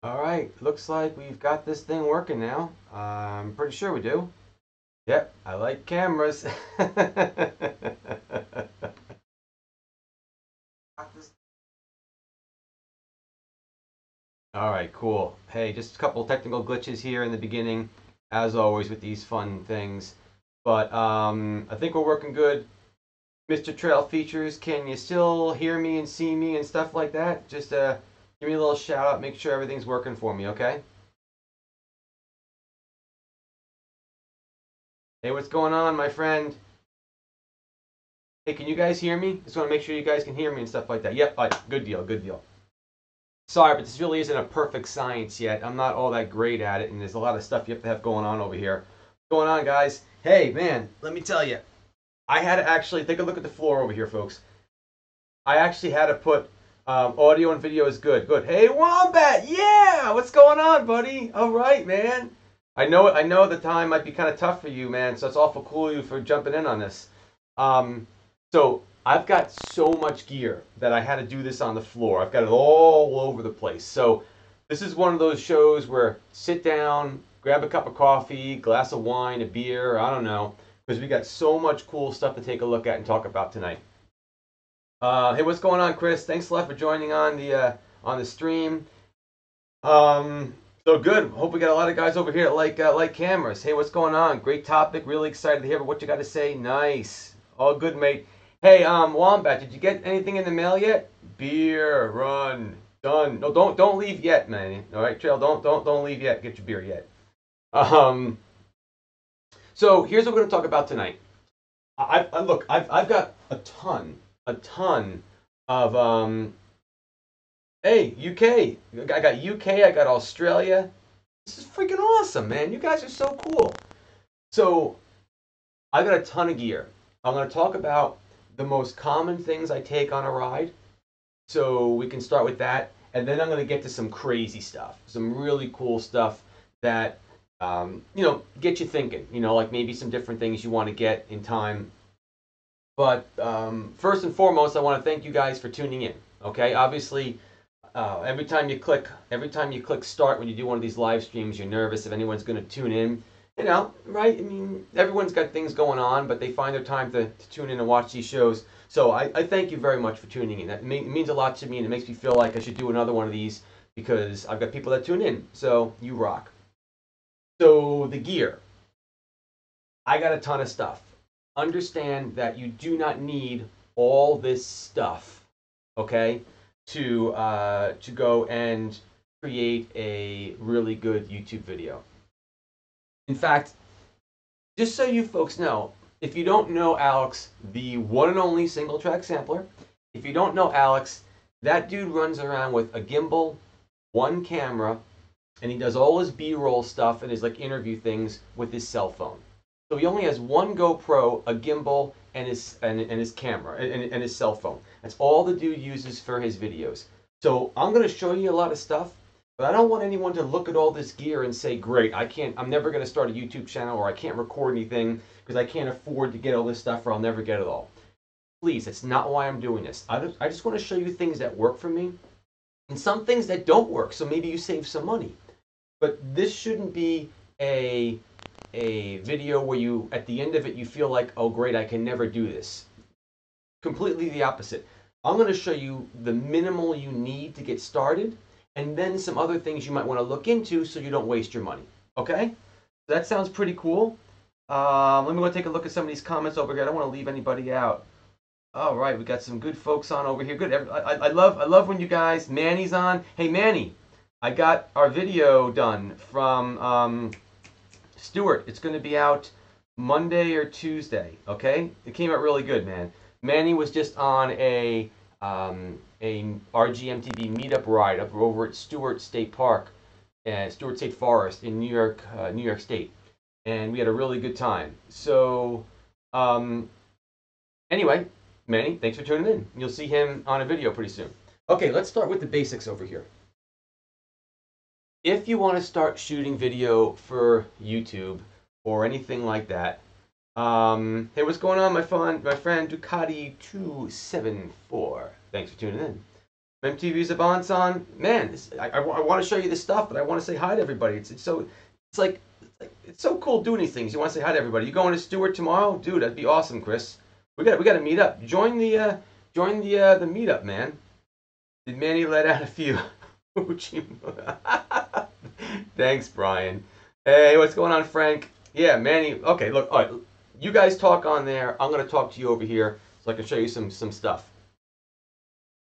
All right, looks like we've got this thing working now. I'm pretty sure we do. Yep, I like cameras. All right, cool. Hey, just a couple technical glitches here in the beginning, as always with these fun things. But I think we're working good. Mr. Trail Features, can you still hear me and see me and stuff like that? Just give me a little shout out, make sure everything's working for me, okay? Hey, what's going on, my friend? Hey, can you guys hear me? Just want to make sure you guys can hear me and stuff like that. Yep, all right, good deal, good deal. Sorry, but this really isn't a perfect science yet. I'm not all that great at it, and there's a lot of stuff you have to have going on over here. What's going on, guys? Hey, man, let me tell you. I had to actually take a look at the floor over here, folks. I actually had to put audio and video is good. Good. Hey, Wombat, yeah! What's going on, buddy? All right, man. I know the time might be kind of tough for you, man, so it's awful cool of you for jumping in on this. So I've got so much gear that I had to do this on the floor. I've got it all over the place. So this is one of those shows where sit down, grab a cup of coffee, glass of wine, a beer, I don't know, because we got so much cool stuff to take a look at and talk about tonight. Hey, what's going on, Chris? Thanks a lot for joining on the stream. So good. Hope we got a lot of guys over here that like cameras. Hey, what's going on? Great topic. Really excited to hear what you got to say. Nice. All good, mate. Hey, Wombat, did you get anything in the mail yet? Beer, run, done. No, don't leave yet, man. All right, Trail, don't leave yet. Get your beer yet. Um, so here's what we're gonna talk about tonight. I've got a ton of Hey, UK. I got UK. I got Australia. This is freaking awesome, man. You guys are so cool. So I got a ton of gear. I'm going to talk about the most common things I take on a ride. So we can start with that. And then I'm going to get to some crazy stuff, some really cool stuff that, get you thinking, like maybe some different things you want to get in time. But first and foremost, I want to thank you guys for tuning in. Okay, obviously, every time you click start when you do one of these live streams, you're nervous if anyone's going to tune in. Right? I mean, everyone's got things going on, but they find their time to tune in and watch these shows. So I thank you very much for tuning in. That means a lot to me, and it makes me feel like I should do another one of these because I've got people that tune in. So you rock. So the gear. I got a ton of stuff. Understand that you do not need all this stuff, okay, to go and create a really good YouTube video. In fact, just so you folks know, if you don't know Alex, the one and only single track sampler, if you don't know Alex, that dude runs around with a gimbal, one camera, and he does all his B-roll stuff and his like interview things with his cell phone. So he only has one GoPro, a gimbal, and his camera and his cell phone. That's all the dude uses for his videos. So I'm going to show you a lot of stuff, but I don't want anyone to look at all this gear and say, "Great, I'm never going to start a YouTube channel, or I can't record anything because I can't afford to get all this stuff, or I'll never get it all." Please, that's not why I'm doing this. I just want to show you things that work for me and some things that don't work. So maybe you save some money. But this shouldn't be a video where you, at the end of it, you feel like, oh great, I can never do this. Completely the opposite. I'm going to show you the minimal you need to get started, and then some other things you might want to look into so you don't waste your money. Okay? So that sounds pretty cool. Let me go take a look at some of these comments over here. I don't want to leave anybody out. All right, we got some good folks on over here. Good. I love when you guys. Manny's on. Hey Manny, I got our video done from Stuart. It's going to be out Monday or Tuesday. Okay, it came out really good, man. Manny was just on a RGMTB meetup ride up over at Stuart State Park, Stuart State Forest in New York State, and we had a really good time. So anyway, Manny, thanks for tuning in. You'll see him on a video pretty soon. Okay, let's start with the basics over here. If you want to start shooting video for YouTube or anything like that, hey, what's going on, my friend Ducati274? Thanks for tuning in. MTV's Avance on. Man, I want to show you this stuff, but I want to say hi to everybody. It's like it's so cool doing these things. You want to say hi to everybody. You going to Stewart tomorrow, dude? That'd be awesome, Chris. We got to meet up. Join the meetup, man. Did Manny let out a few? Thanks, Brian. Hey, what's going on, Frank? Yeah, Manny. Okay, look. All right, you guys talk on there. I'm gonna talk to you over here so I can show you some stuff.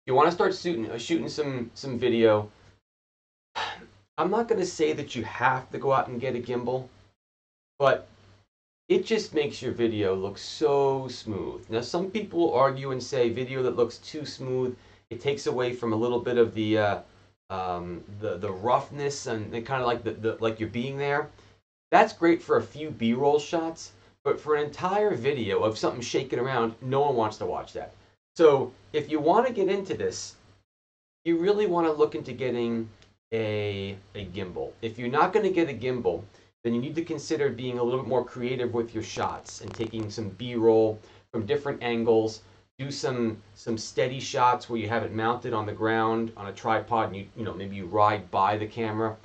You want to start shooting some video. I'm not gonna say that you have to go out and get a gimbal, but it just makes your video look so smooth. Now, some people argue and say video that looks too smooth, it takes away from a little bit of the roughness and kind of like the like you're being there. That's great for a few B-roll shots, but for an entire video of something shaking around, no one wants to watch that. So if you want to get into this, you really want to look into getting a gimbal. If you're not going to get a gimbal, then you need to consider being a little bit more creative with your shots and taking some B-roll from different angles. Do some steady shots where you have it mounted on the ground on a tripod and you know maybe you ride by the camera.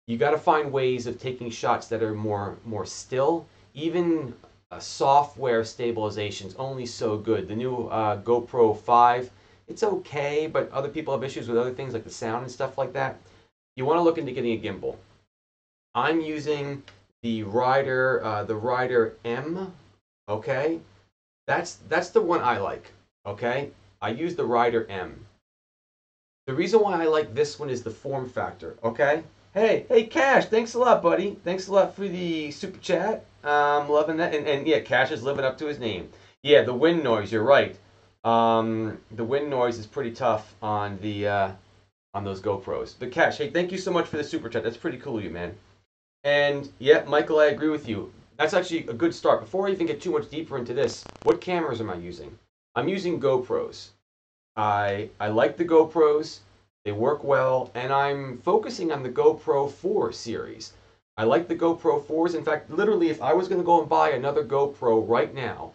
You got to find ways of taking shots that are more still. Even software stabilization's only so good. The new GoPro 5, it's okay, but other people have issues with other things like the sound and stuff like that. You want to look into getting a gimbal. I'm using the Rider M. Okay, that's the one I like. Okay, I use the Rider M. The reason why I like this one is the form factor. Okay. Hey, Cash, thanks a lot, buddy. Thanks a lot for the super chat. Loving that. And yeah, Cash is living up to his name. Yeah, the wind noise, you're right. The wind noise is pretty tough on those GoPros. But Cash, hey, thank you so much for the super chat. That's pretty cool of you, man. And yeah, Michael, I agree with you. That's actually a good start. Before I even get too much deeper into this, what cameras am I using? I'm using GoPros. I like the GoPros. They work well, and I'm focusing on the GoPro 4 series. I like the GoPro 4s. In fact, literally, if I was going to go and buy another GoPro right now,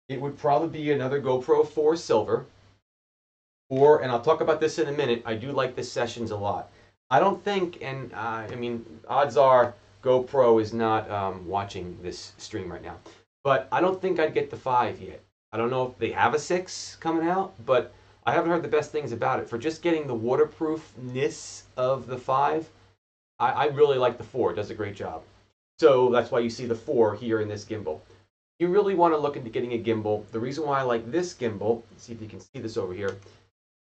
it would probably be another GoPro 4 Silver. Or, and I'll talk about this in a minute, I do like the Sessions a lot. I don't think, and I mean, odds are GoPro is not watching this stream right now, but I don't think I'd get the 5 yet. I don't know if they have a 6 coming out, but I haven't heard the best things about it. For just getting the waterproofness of the 5, I really like the 4. It does a great job. So that's why you see the 4 here in this gimbal. You really want to look into getting a gimbal. The reason why I like this gimbal, let's see if you can see this over here.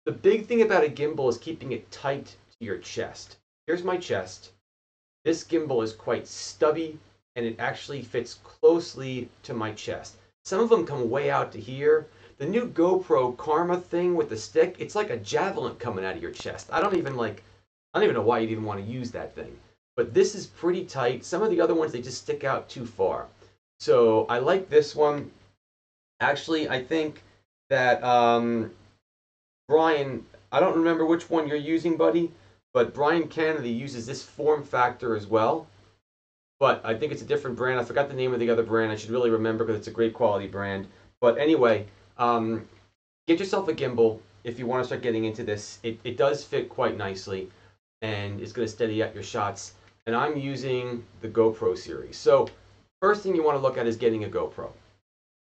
The big thing about a gimbal is keeping it tight to your chest. Here's my chest. This gimbal is quite stubby, and it actually fits closely to my chest. Some of them come way out to here. The new GoPro Karma thing with the stick, it's like a javelin coming out of your chest. I don't even know why you'd even want to use that thing. But this is pretty tight. Some of the other ones, they just stick out too far. So I like this one. Actually, I think that Brian, I don't remember which one you're using, buddy, but Brian Kennedy uses this form factor as well. But I think it's a different brand. I forgot the name of the other brand. I should really remember because it's a great quality brand. But anyway, get yourself a gimbal if you want to start getting into this. It does fit quite nicely, and it's going to steady out your shots. And I'm using the GoPro series. So first thing you want to look at is getting a GoPro,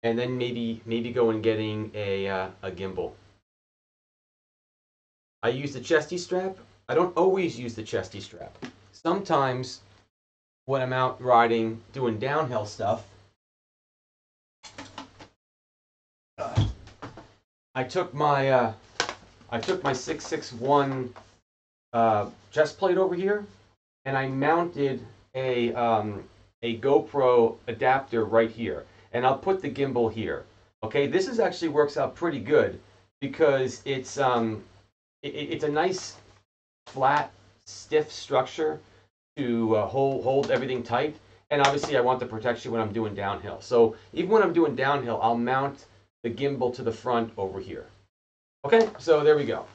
and then maybe go and getting a gimbal. I use the chesty strap. I don't always use the chesty strap. Sometimes when I'm out riding, doing downhill stuff, I took my 661 chest plate over here, and I mounted a GoPro adapter right here, and I'll put the gimbal here. Okay, this is actually works out pretty good because it's a nice flat, stiff structure to hold everything tight. And obviously I want the protection when I'm doing downhill. So even when I'm doing downhill, I'll mount the gimbal to the front over here. Okay, so there we go.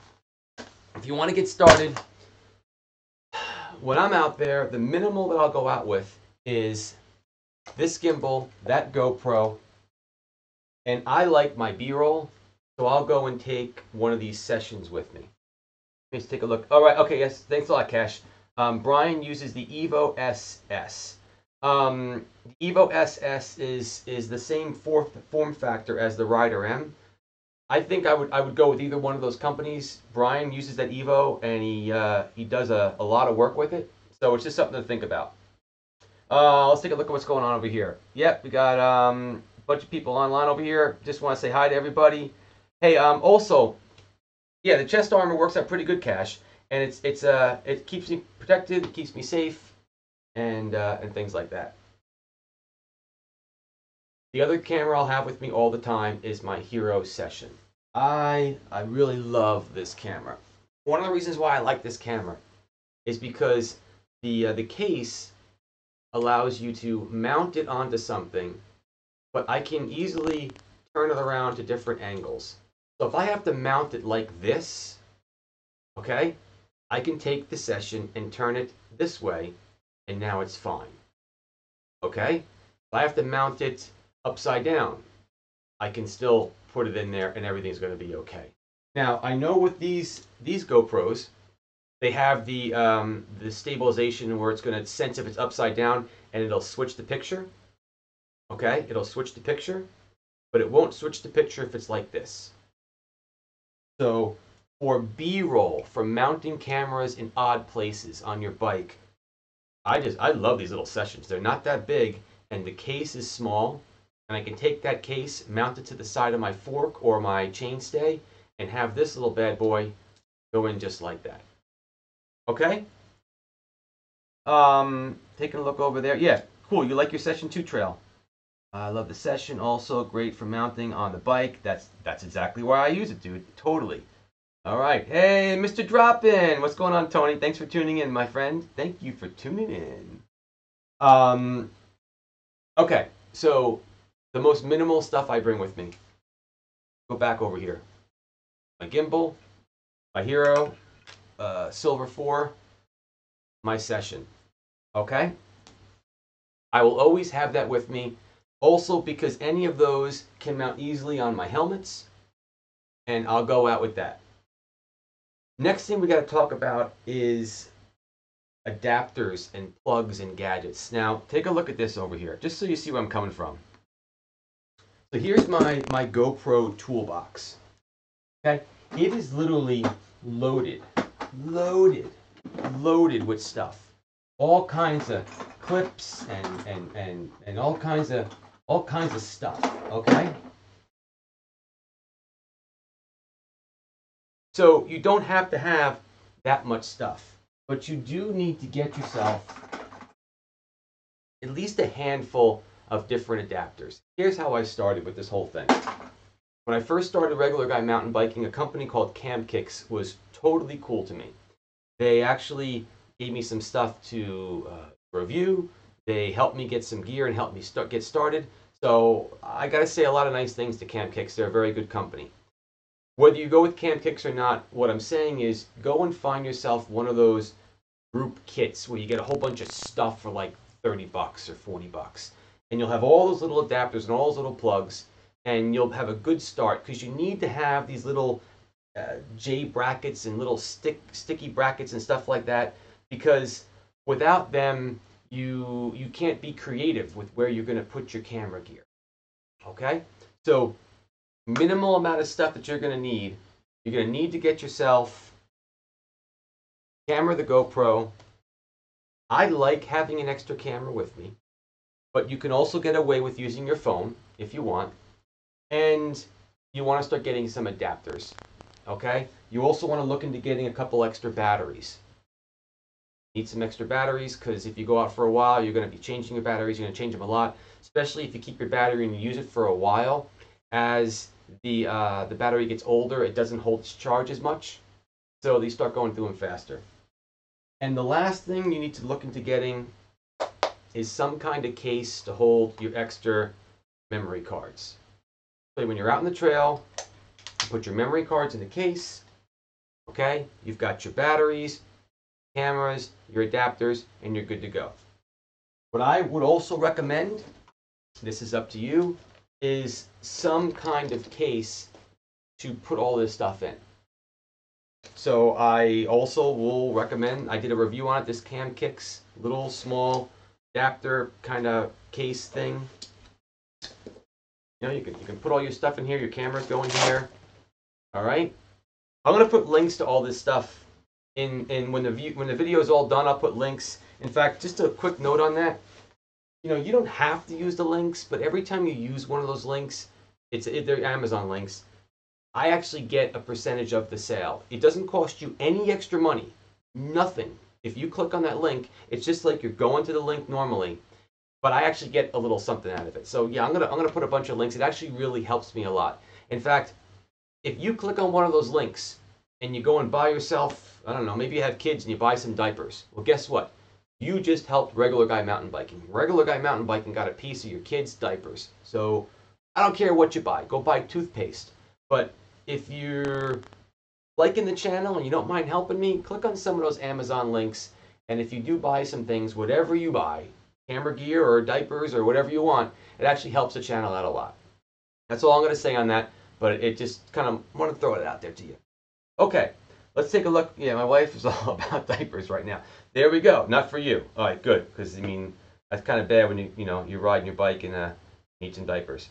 If you want to get started, when I'm out there, the minimal that I'll go out with is this gimbal, that GoPro, and I like my B-roll, so I'll go and take one of these Sessions with me. Let's take a look. All right. Okay. Yes. Thanks a lot, Cash. Brian uses the Evo SS. The Evo SS is the same form factor as the Rider M. I think I would go with either one of those companies. Brian uses that Evo, and he does a lot of work with it. So it's just something to think about. Let's take a look at what's going on over here. Yep, we got a bunch of people online over here. Just want to say hi to everybody. Hey, also, yeah, the chest armor works out pretty good, Cash, and it keeps me protected, it keeps me safe, and things like that. The other camera I'll have with me all the time is my Hero Session. I really love this camera. One of the reasons why I like this camera is because the case allows you to mount it onto something, but I can easily turn it around to different angles. So if I have to mount it like this, okay, I can take the Session and turn it this way, and now it's fine. Okay? If I have to mount it upside down, I can still put it in there and everything's going to be okay. Now, I know with these GoPros, they have the stabilization where it's going to sense if it's upside down and it'll switch the picture. Okay? It'll switch the picture, but it won't switch the picture if it's like this. So for B-roll, for mounting cameras in odd places on your bike, I love these little Sessions. They're not that big, and the case is small, and I can take that case, mount it to the side of my fork or my chainstay, and have this little bad boy go in just like that. Okay? Taking a look over there. Yeah, cool. You like your Session 2 trail? I love the Session. Also great for mounting on the bike. That's exactly why I use it, dude. Totally. All right. Hey, Mr. Drop-In. What's going on, Tony? Thanks for tuning in, my friend. Thank you for tuning in. Okay. So the most minimal stuff I bring with me. Go back over here. My gimbal, my Hero, Silver 4, my Session. Okay? I will always have that with me. Also because any of those can mount easily on my helmets, and I'll go out with that. Next thing we got to talk about is adapters and plugs and gadgets. Now, take a look at this over here, just so you see where I'm coming from. So here's my GoPro toolbox. Okay? It is literally loaded with stuff. All kinds of clips and all kinds of stuff, okay? So you don't have to have that much stuff, but you do need to get yourself at least a handful of different adapters. Here's how I started with this whole thing. When I first started regular guy mountain biking, a company called Camkicks was totally cool to me. They actually gave me some stuff to review. They helped me get some gear and helped me get started. So I got to say a lot of nice things to Camkicks. They're a very good company. Whether you go with Camkicks or not, what I'm saying is go and find yourself one of those group kits where you get a whole bunch of stuff for like 30 bucks or 40 bucks. And you'll have all those little adapters and all those little plugs, and you'll have a good start because you need to have these little J brackets and little sticky brackets and stuff like that, because without them you can't be creative with where you're going to put your camera gear. Okay? So minimal amount of stuff that you're going to need. You're going to need to get yourself camera, the GoPro. I like having an extra camera with me, but you can also get away with using your phone if you want. And you want to start getting some adapters. Okay? You also want to look into getting a couple extra batteries. Need some extra batteries because if you go out for a while, you're going to be changing your batteries. You're going to change them a lot, especially if you keep your battery and you use it for a while. As the battery gets older, it doesn't hold its charge as much, so they start going through them faster. And the last thing you need to look into getting is some kind of case to hold your extra memory cards. So when you're out in the trail, you put your memory cards in the case. Okay, you've got your batteries, cameras, your adapters, and you're good to go. What I would also recommend, this is up to you, is some kind of case to put all this stuff in. So I also will recommend, I did a review on it, this Cam Kicks little small adapter kind of case thing. You know, you can put all your stuff in here, your cameras go in here. All right. I'm gonna put links to all this stuff in when the video is all done. I'll put links. In fact, just a quick note on that. You know, you don't have to use the links, but every time you use one of those links, they're Amazon links. I actually get a percentage of the sale. It doesn't cost you any extra money, nothing. If you click on that link, it's just like you're going to the link normally, but I actually get a little something out of it. So yeah, I'm gonna put a bunch of links. It actually really helps me a lot. In fact, if you click on one of those links and you go and buy yourself, I don't know, maybe you have kids and you buy some diapers. Well, guess what? You just helped Regular Guy Mountain Biking. Regular Guy Mountain Biking got a piece of your kids' diapers. So I don't care what you buy. Go buy toothpaste. But if you're liking the channel and you don't mind helping me, click on some of those Amazon links. And if you do buy some things, whatever you buy, camera gear or diapers or whatever you want, it actually helps the channel out a lot. That's all I'm going to say on that. But it just kind of want to throw it out there to you. Okay, let's take a look. Yeah, my wife is all about diapers right now. There we go. Not for you. All right, good. Because, I mean, that's kind of bad when you're riding your bike and need some diapers.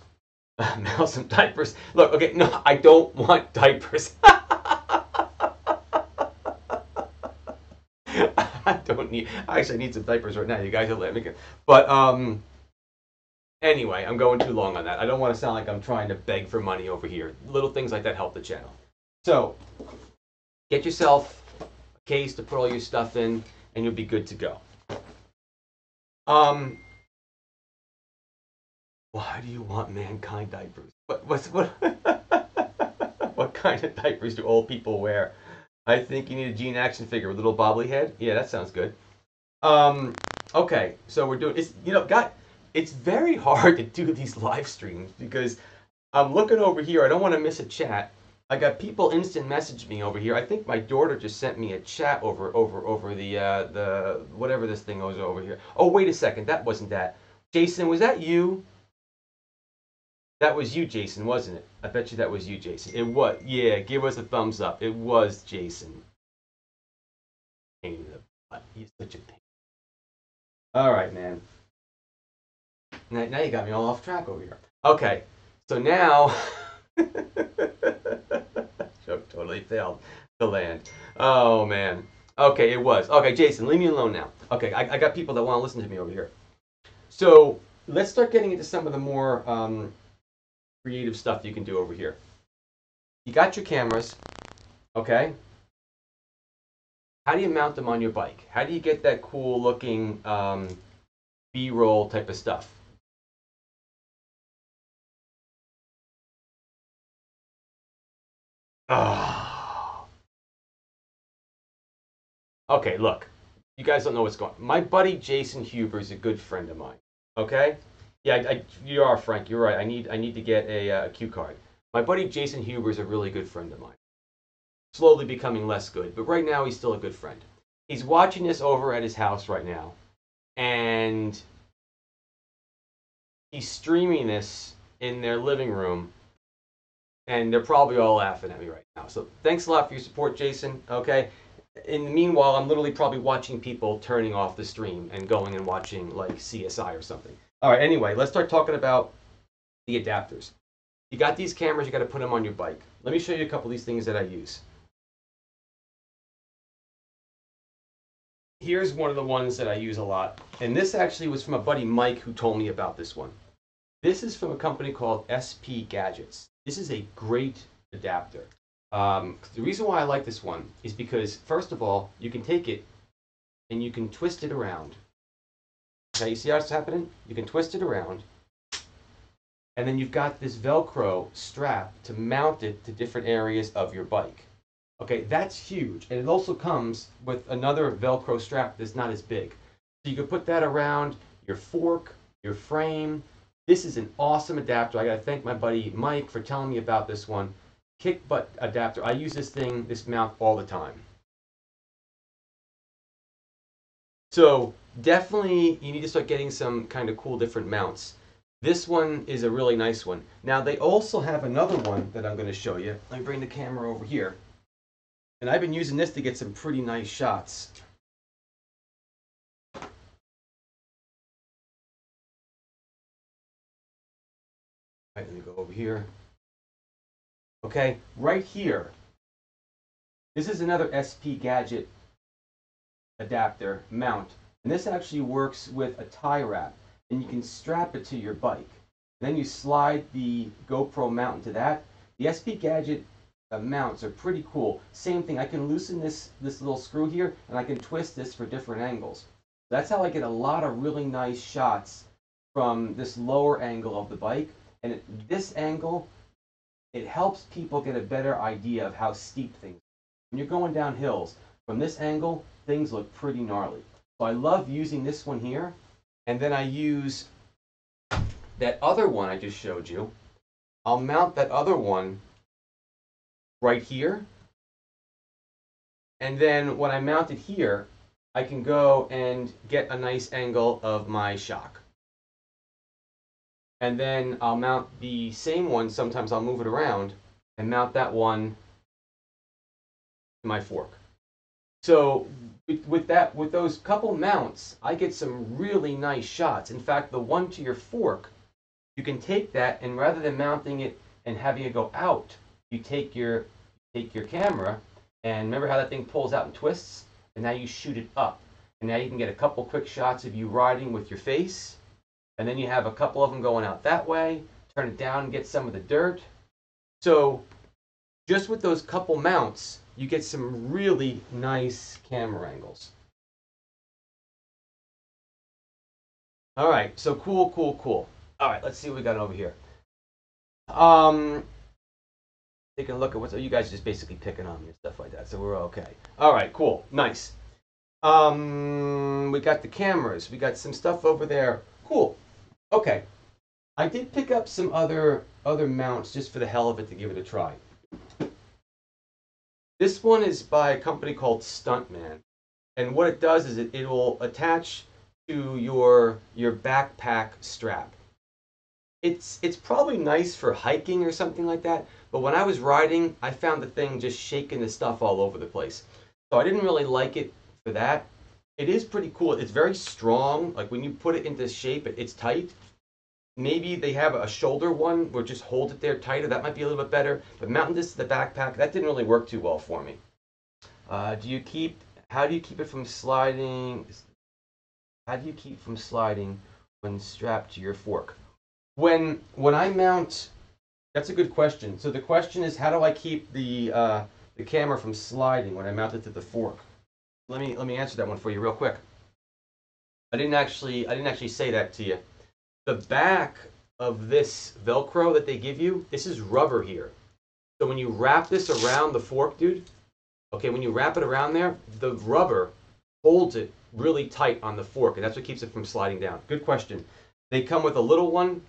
Mail some diapers. Look, okay, no, I don't want diapers. I need some diapers right now. You guys will let me go. But, anyway, I'm going too long on that. I don't want to sound like I'm trying to beg for money over here. Little things like that help the channel. So, get yourself a case to put all your stuff in, and you'll be good to go. Why do you want mankind diapers? What what kind of diapers do old people wear? I think you need a Gene action figure with a little bobbly head. Yeah, that sounds good. Okay, so we're doing it's it's very hard to do these live streams because I'm looking over here. I don't want to miss a chat. I got people instant message me over here. I think my daughter just sent me a chat over the whatever this thing was over here. Oh, wait a second. That wasn't that. Jason, was that you? That was you, Jason, wasn't it? I bet you that was you, Jason. It was. Yeah, give us a thumbs up. It was Jason. Pain in the butt. He's such a pain. All right, man. Now you got me all off track over here. Okay, so now joke totally failed to land. Oh man. Okay, it was. Okay, Jason, leave me alone now. Okay, I got people that want to listen to me over here. So let's start getting into some of the more creative stuff you can do over here. You got your cameras, okay? How do you mount them on your bike? How do you get that cool looking B-roll type of stuff? Oh. Okay, look. You guys don't know what's going on. My buddy Jason Huber is a good friend of mine. Okay? Yeah, you are, Frank. You're right. I need to get a cue card. My buddy Jason Huber is a really good friend of mine. Slowly becoming less good, but right now he's still a good friend. He's watching this over at his house right now, and he's streaming this in their living room, and they're probably all laughing at me right now. So thanks a lot for your support, Jason. Okay. In the meanwhile, I'm literally probably watching people turning off the stream and going and watching like CSI or something. All right, anyway, let's start talking about the adapters. You got these cameras, you got to put them on your bike. Let me show you a couple of these things that I use. Here's one of the ones that I use a lot. And this actually was from a buddy, Mike, who told me about this one. This is from a company called SP Gadgets. This is a great adapter. The reason why I like this one is because, first of all, you can take it and you can twist it around. Okay, you see how it's happening? You can twist it around. And then you've got this Velcro strap to mount it to different areas of your bike. Okay, that's huge. And it also comes with another Velcro strap that's not as big. So you can put that around your fork, your frame. This is an awesome adapter. I got to thank my buddy Mike for telling me about this one. Kick butt adapter. I use this mount all the time. So definitely you need to start getting some kind of cool different mounts. This one is a really nice one. Now they also have another one that I'm going to show you. Let me bring the camera over here. And I've been using this to get some pretty nice shots. All right, let me go over here. Okay, right here. This is another SP Gadget adapter mount. And this actually works with a tie wrap. And you can strap it to your bike. Then you slide the GoPro mount into that. The SP Gadget mounts are pretty cool. Same thing, I can loosen this little screw here, and I can twist this for different angles. That's how I get a lot of really nice shots from this lower angle of the bike. And at this angle, it helps people get a better idea of how steep things are. When you're going down hills, from this angle, things look pretty gnarly. So I love using this one here, and then I use that other one I just showed you. I'll mount that other one right here, and then when I mount it here, I can go and get a nice angle of my shock. And then I'll mount the same one, sometimes I'll move it around, and mount that one to my fork. So with those couple mounts, I get some really nice shots. In fact, the one to your fork, you can take that, and rather than mounting it and having it go out, you take your camera, and remember how that thing pulls out and twists? And now you shoot it up. And now you can get a couple quick shots of you riding with your face, and then you have a couple of them going out that way, turn it down and get some of the dirt. So just with those couple mounts, you get some really nice camera angles. All right, so cool. All right, let's see what we got over here. Taking a look at you guys are just basically picking on me and stuff like that, so we're okay. All right, cool, nice. We got the cameras. We got some stuff over there. Cool. Okay. I did pick up some other mounts just for the hell of it to give it a try. This one is by a company called Stuntman, and what it does is it will attach to your backpack strap. It's probably nice for hiking or something like that, but when I was riding, I found the thing just shaking the stuff all over the place. So I didn't really like it for that. It is pretty cool. It's very strong. Like when you put it into shape, it's tight. Maybe they have a shoulder one where just hold it there tighter. That might be a little bit better. But mounting this to the backpack, that didn't really work too well for me. How do you keep it from sliding? How do you keep from sliding when strapped to your fork? When I mount, that's a good question. So the question is, how do I keep the camera from sliding when I mount it to the fork? Let me answer that one for you real quick. I didn't actually say that to you. The back of this Velcro that they give you, this is rubber here. So when you wrap this around the fork, dude, okay, when you wrap it around there, the rubber holds it really tight on the fork, and that's what keeps it from sliding down. Good question. They come with a little one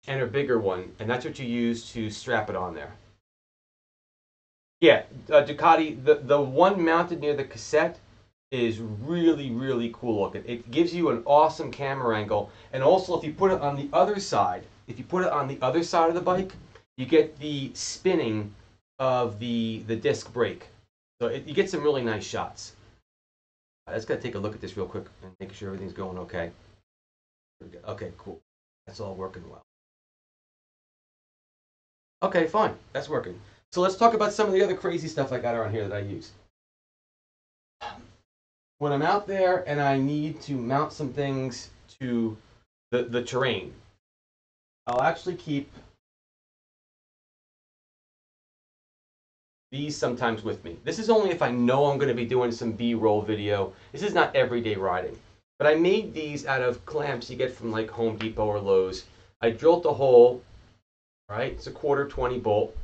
and a bigger one, and that's what you use to strap it on there. Yeah, Ducati, the one mounted near the cassette is really cool looking. It gives you an awesome camera angle, and also if you put it on the other side, of the bike, you get the spinning of the disc brake. So you get some really nice shots. I just got to take a look at this real quick and make sure everything's going okay. Okay, cool. That's all working well. Okay, fine. That's working. So let's talk about some of the other crazy stuff I got around here that I use. When I'm out there and I need to mount some things to the terrain, I'll actually keep these sometimes with me. This is only if I know I'm going to be doing some B-roll video. This is not everyday riding. But I made these out of clamps you get from like Home Depot or Lowe's. I drilled the hole, right? It's a 1/4 20 bolt.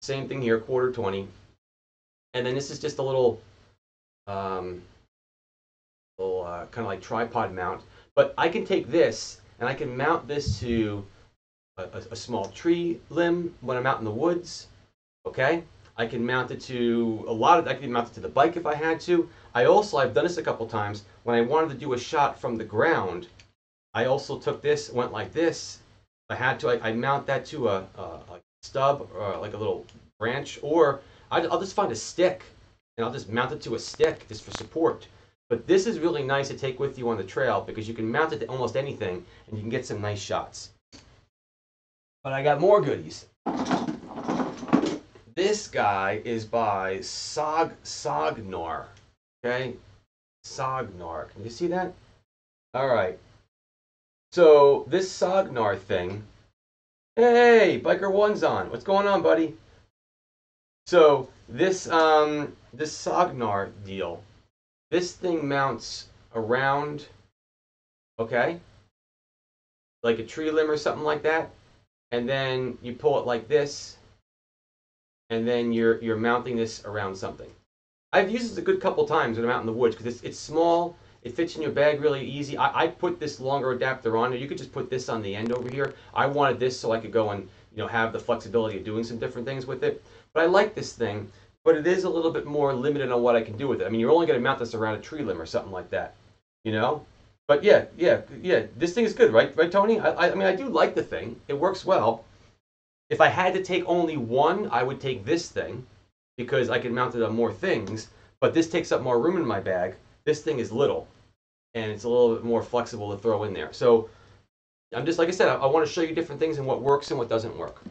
Same thing here, 1/4 20. And then this is just a little kind of like tripod mount. But I can take this and I can mount this to a small tree limb when I'm out in the woods. Okay, I can mount it to I can mount it to the bike if I had to. I've done this a couple times when I wanted to do a shot from the ground. I also took this, went like this. If I had to, I mount that to a stub or like a little branch, or I'll just find a stick and I'll just mount it to a stick just for support. But this is really nice to take with you on the trail because you can mount it to almost anything and you can get some nice shots. But I got more goodies. This guy is by Sognar. Okay? Sognar. Can you see that? All right. So this Sognar thing. Hey, Biker One's on. What's going on, buddy? So this this Sognar deal. This thing mounts around, okay, like a tree limb or something like that, and then you pull it like this, and then you're mounting this around something. I've used this a good couple times when I'm out in the woods because it's small, it fits in your bag really easy. I put this longer adapter on, or you could just put this on the end over here. I wanted this so I could go and have the flexibility of doing some different things with it. But I like this thing. But it is a little bit more limited on what I can do with it. I mean, you're only going to mount this around a tree limb or something like that, But yeah, this thing is good, right, Tony? I mean, I do like the thing. It works well. If I had to take only one, I would take this thing because I can mount it on more things. But this takes up more room in my bag. This thing is little, and it's a little bit more flexible to throw in there. So I'm just, like I said, I want to show you different things and what works and what doesn't work.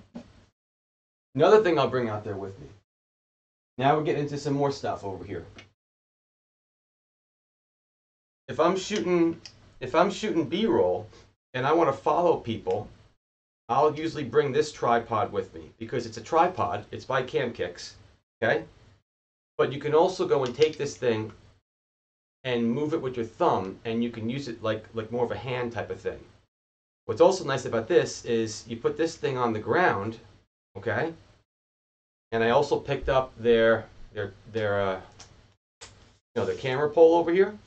Another thing I'll bring out there with me. Now we're getting into some more stuff over here. If I'm shooting B-roll and I want to follow people, I'll usually bring this tripod with me because it's a tripod. It's by Cam Kicks, okay? But you can also go and take this thing and move it with your thumb, and you can use it like more of a hand type of thing. What's also nice about this is you put this thing on the ground, okay? And I also picked up their camera pole over here.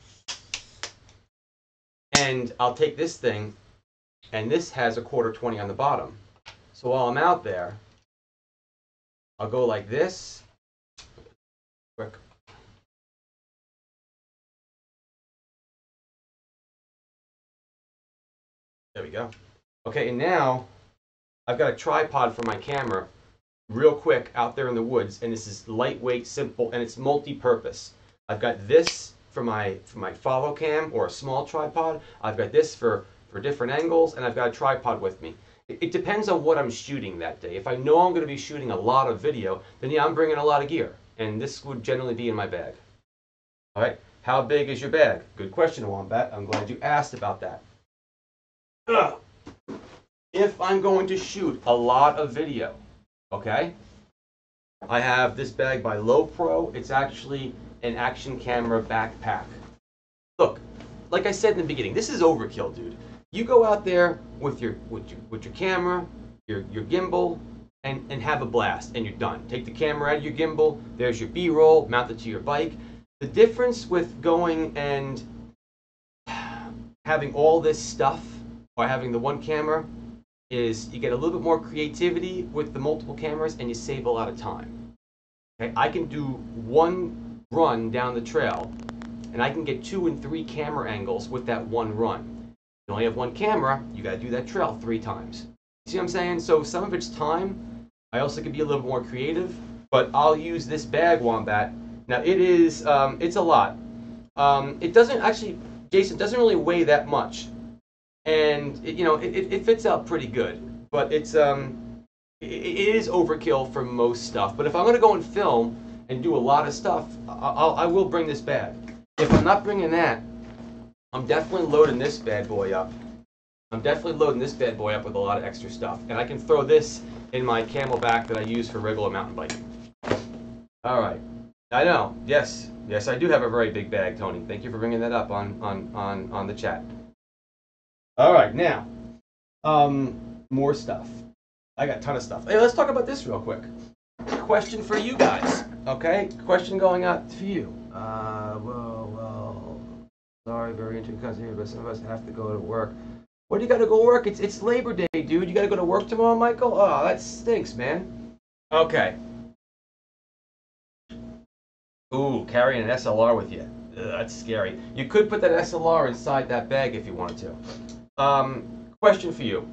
And I'll take this thing, and this has a 1/4-20 on the bottom. So while I'm out there, I'll go like this. Quick. There we go. Okay, and now I've got a tripod for my camera real quick out there in the woods, and this is lightweight, simple, and it's multi-purpose. I've got this for my follow cam or a small tripod. I've got this for different angles, and I've got a tripod with me. It depends on what I'm shooting that day. If I know I'm going to be shooting a lot of video, then yeah, I'm bringing a lot of gear, and this would generally be in my bag. All right, how big is your bag? Good question, Wombat. I'm glad you asked about that. If I'm going to shoot a lot of video, okay, I have this bag by Lowepro. It's actually an action camera backpack. Look, like I said in the beginning, this is overkill, dude. You go out there with your camera, your gimbal, and have a blast, and you're done. Take the camera out of your gimbal. There's your B-roll. Mount it to your bike. The difference with going and having all this stuff or having the one camera is you get a little bit more creativity with the multiple cameras, and you save a lot of time. Okay, I can do one run down the trail, and I can get 2 and 3 camera angles with that one run. You only have one camera, you got to do that trail 3 times. You see what I'm saying? So some of it's time. I also can be a little more creative, but I'll use this bag, Wombat. Now it is, it's a lot. It doesn't actually, Jason, doesn't really weigh that much. And it fits out pretty good, but it is overkill for most stuff. But if I'm going to go and film and do a lot of stuff, I will bring this bag. If I'm not bringing that, I'm definitely loading this bad boy up. I'm definitely loading this bad boy up with a lot of extra stuff, and I can throw this in my Camelback that I use for regular mountain biking. All right, I know. Yes, I do have a very big bag, Tony. Thank you for bringing that up on the chat. All right, now, more stuff. I got a ton of stuff. Hey, let's talk about this real quick. Question for you guys, okay? Question going out to you. Well, sorry, very inconvenient, but some of us have to go to work. What do you got to go to work? It's Labor Day, dude. You got to go to work tomorrow, Michael? Oh, that stinks, man. Okay. Ooh, carrying an SLR with you. Ugh, that's scary. You could put that SLR inside that bag if you wanted to. Question for you.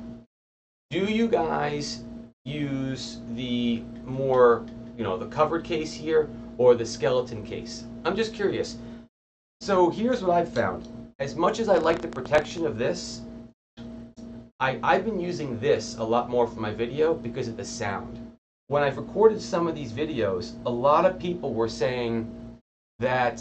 Do you guys use the more the covered case here or the skeleton case. I'm just curious. So here's what I've found. As much as I like the protection of this, I've been using this a lot more for my video because of the sound. When I've recorded some of these videos, a lot of people were saying that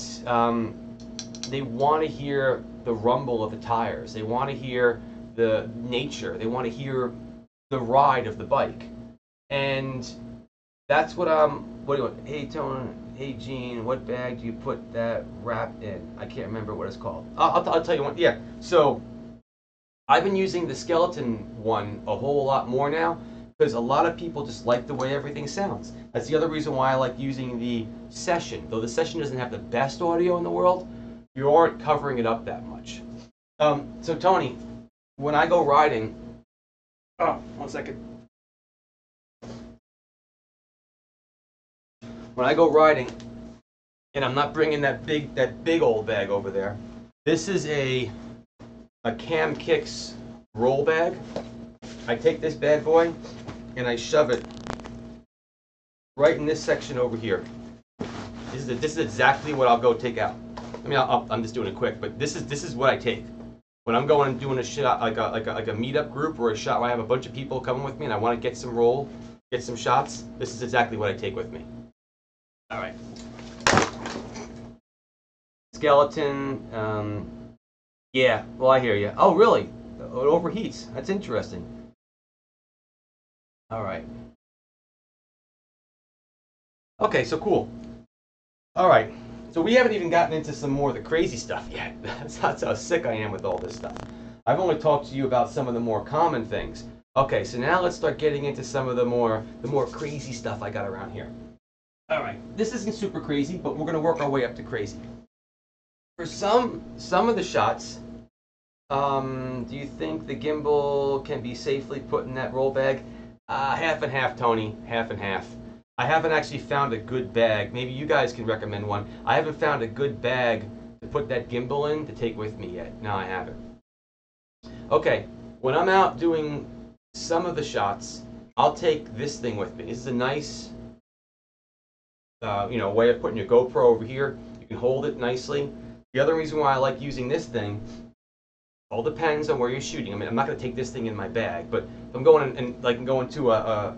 they want to hear the rumble of the tires. They want to hear the nature. They want to hear the ride of the bike. And that's what what do you want? Hey, Tony. Hey, Gene, what bag do you put that wrap in? I can't remember what it's called. I'll tell you what. Yeah, so I've been using the skeleton one a whole lot more now because a lot of people just like the way everything sounds. That's the other reason why I like using the Session. Though the Session doesn't have the best audio in the world, you aren't covering it up that much. So Tony, when I go riding, one second. When I go riding, and I'm not bringing that big old bag over there, this is a Cam Kicks roll bag. I take this bad boy and I shove it right in this section over here. This is exactly what I'll go take out. I mean, I'm just doing it quick, but this is what I take when I'm going and doing a shot like a meetup group or a shot where I have a bunch of people coming with me and I want to get some shots. This is exactly what I take with me. All right. Skeleton. Yeah. Well, I hear you. Oh, really? It overheats. That's interesting. All right. Okay. So cool. All right. So we haven't even gotten into some more of the crazy stuff yet. That's how sick I am with all this stuff. I've only talked to you about some of the more common things. Okay. So now let's start getting into some of the more crazy stuff I got around here. All right, this isn't super crazy, but we're going to work our way up to crazy. For some of the shots, do you think the gimbal can be safely put in that roll bag? Half and half, Tony, half and half. I haven't actually found a good bag. Maybe you guys can recommend one. I haven't found a good bag to put that gimbal in to take with me yet. No, I haven't. Okay, when I'm out doing some of the shots, I'll take this thing with me. This is a nice way of putting your GoPro over here. You can hold it nicely. The other reason why I like using this thing, all depends on where you're shooting. I mean, I'm not going to take this thing in my bag, but if I'm going and going to a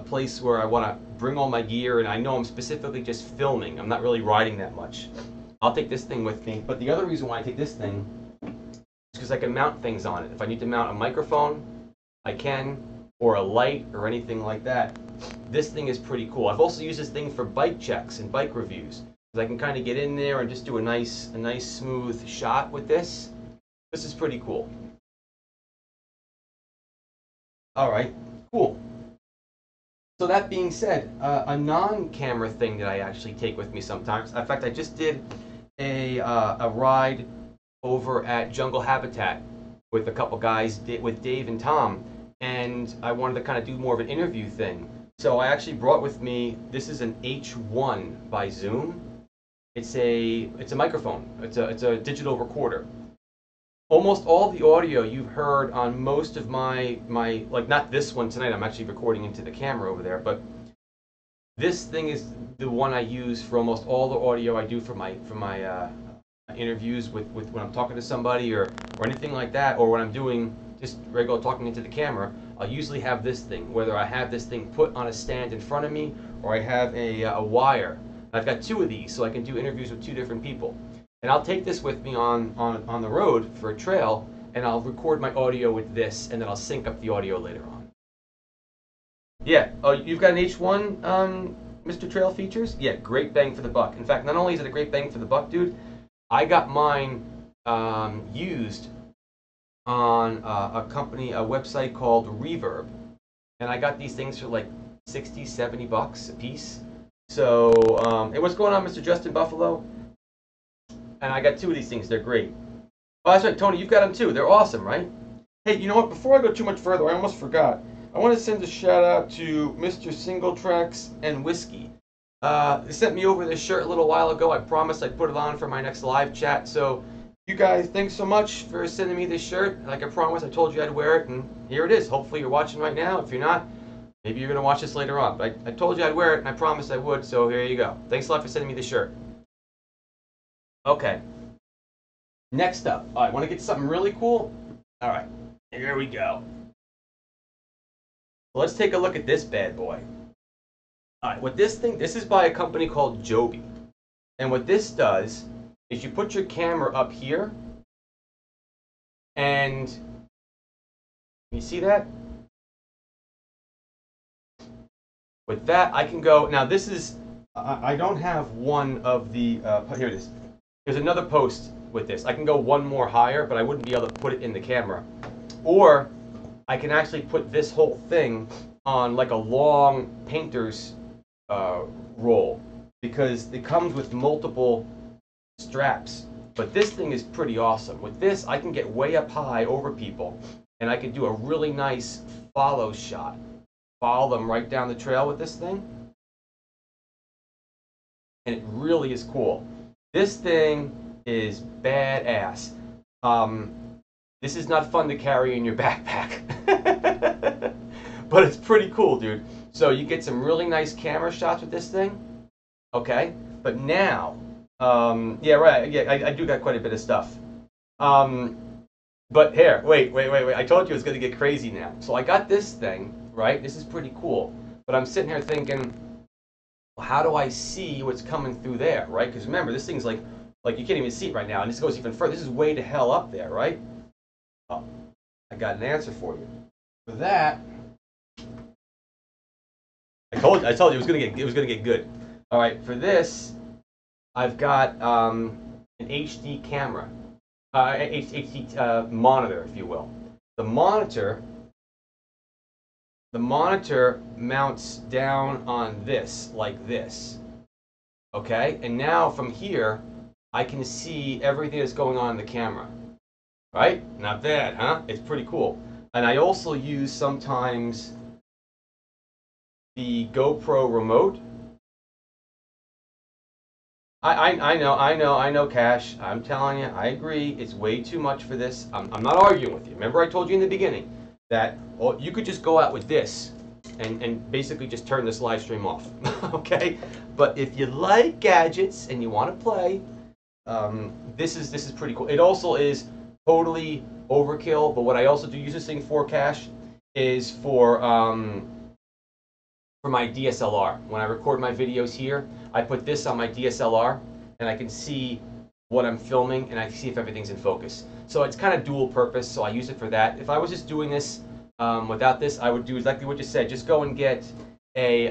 place where I want to bring all my gear and I know I'm specifically just filming, I'm not really riding that much, I'll take this thing with me. But the other reason why I take this thing is because I can mount things on it. If I need to mount a microphone, I can, or a light or anything like that. This thing is pretty cool. I've also used this thing for bike checks and bike reviews. I can kind of get in there and just do a nice smooth shot with this. This is pretty cool. All right, cool. So that being said, a non-camera thing that I actually take with me sometimes. In fact, I just did a ride over at Jungle Habitat with a couple guys, with Dave and Tom, and I wanted to kind of do more of an interview thing. So I actually brought with me, this is an H1 by Zoom. It's a microphone. It's a digital recorder. Almost all the audio you've heard on most of my like, not this one tonight, I'm actually recording into the camera over there, but this thing is the one I use for almost all the audio I do for my interviews with when I'm talking to somebody or anything like that, or when I'm doing just regular talking into the camera. I'll usually have this thing, whether I have this thing put on a stand in front of me or I have a wire. I've got two of these, so I can do interviews with two different people. And I'll take this with me on the road for a trail, and I'll record my audio with this, and then I'll sync up the audio later on. Yeah, oh, you've got an H1 Mr. Trail Features? Yeah, great bang for the buck. In fact, not only is it a great bang for the buck, dude, I got mine used on a website called Reverb, and I got these things for like 60, 70 bucks a piece. So, hey, what's going on, Mr. Justin Buffalo? And I got two of these things. They're great. Oh, that's right, Tony, you've got them too. They're awesome, right? Hey, you know what? Before I go too much further, I almost forgot. I want to send a shout out to Mr. Single Tracks and Whiskey. They sent me over this shirt a little while ago. I promised I'd put it on for my next live chat. So, you guys, thanks so much for sending me this shirt. Like I promised, I told you I'd wear it, and here it is. Hopefully you're watching right now. If you're not, Maybe you're going to watch this later on. But I told you I'd wear it, and I promised I would, so here you go. Thanks a lot for sending me the shirt. Okay. Next up. All right, want to get something really cool? All right, here we go. Let's take a look at this bad boy. All right, this is by a company called Joby. And what this does is you put your camera up here, and you see that? With that, I can go, now this is, I don't have one of the, here it is. There's another post with this. I can go one more higher, but I wouldn't be able to put it in the camera. Or I can actually put this whole thing on like a long painter's roll, because it comes with multiple straps. But this thing is pretty awesome. With this, I can get way up high over people, and I can do a really nice follow shot. Follow them right down the trail with this thing. And it really is cool. This thing is badass. This is not fun to carry in your backpack. But it's pretty cool, dude. So you get some really nice camera shots with this thing. Okay? But now, yeah, right, yeah, I do got quite a bit of stuff. But here, wait. I told you it was going to get crazy now. So I got this thing, right? This is pretty cool. But I'm sitting here thinking, well, how do I see what's coming through there, right? Because remember, this thing's like you can't even see it right now. And this goes even further. This is way to hell up there, right? Oh, I got an answer for you. For that, I told you it was gonna get good. All right, for this, I've got an HD camera, HD monitor, if you will. The monitor mounts down on this, like this. Okay, and now from here, I can see everything that's going on in the camera. Right? Not bad, huh? It's pretty cool. And I also use sometimes the GoPro remote. I know, Cash. I'm telling you, I agree. It's way too much for this. I'm not arguing with you. Remember I told you in the beginning that you could just go out with this and basically just turn this live stream off. Okay? But if you like gadgets and you want to play, this is pretty cool. It also is totally overkill, but what I also do use this thing for, Cash, is for my DSLR. When I record my videos here, I put this on my DSLR, and I can see what I'm filming, and I can see if everything's in focus. So it's kind of dual purpose, so I use it for that. If I was just doing this without this, I would do exactly what you said. Just go and get a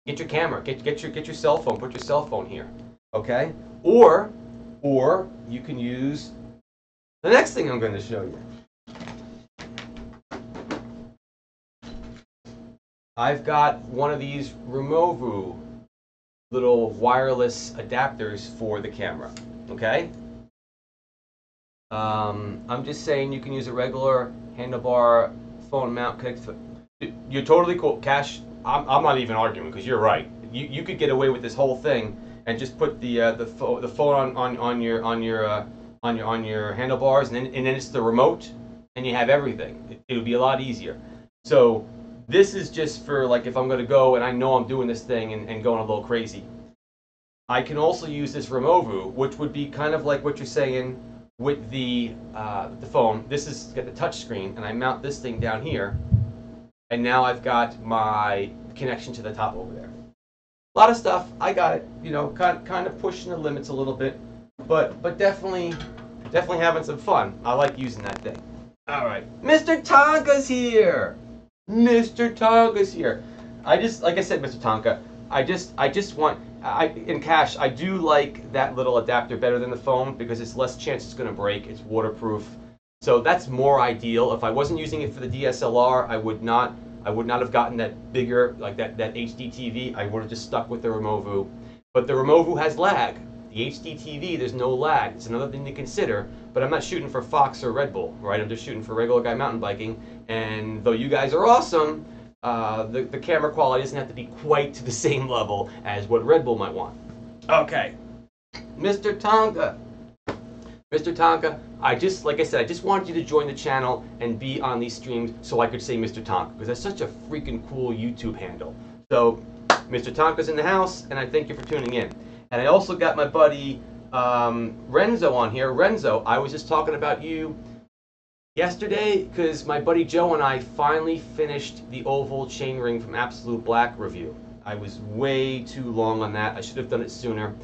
get your camera, get your cell phone, put your cell phone here, okay? Or you can use the next thing I'm going to show you. I've got one of these Removu little wireless adapters for the camera, okay? I'm just saying you can use a regular handlebar phone mount connected. You're totally cool, Cash. I'm not even arguing because you're right. You could get away with this whole thing and just put the phone on your handlebars, and then it's the remote, and you have everything. It would be a lot easier. So this is just for like if I'm going to go and I know I'm doing this thing and going a little crazy. I can also use this Removu, which would be kind of like what you're saying with the phone. This is got the touch screen, and I mount this thing down here, and now I've got my connection to the top over there. A lot of stuff. I got it. You know, kind of pushing the limits a little bit, but definitely having some fun. I like using that thing. All right, Mr. Tonka's here. Mr. Tonka's here. Like I said, Mr. Tonka, I just want, in Cash, I do like that little adapter better than the phone because it's less chance it's going to break. It's waterproof. So that's more ideal. If I wasn't using it for the DSLR, I would not have gotten that bigger, like that HD TV. I would have just stuck with the Removu. But the Removu has lag. The HD TV, there's no lag. It's another thing to consider. But I'm not shooting for Fox or Red Bull, right? I'm just shooting for regular guy mountain biking. And though you guys are awesome, the camera quality doesn't have to be quite to the same level as what Red Bull might want. Okay, Mr. Tonka. Mr. Tonka, like I said, I just wanted you to join the channel and be on these streams so I could say Mr. Tonka, because that's such a freaking cool YouTube handle. So, Mr. Tonka's in the house, and I thank you for tuning in. And I also got my buddy Renzo on here. Renzo, I was just talking about you yesterday because my buddy Joe and I finally finished the oval chainring from Absolute Black review. I was way too long on that. I should have done it sooner.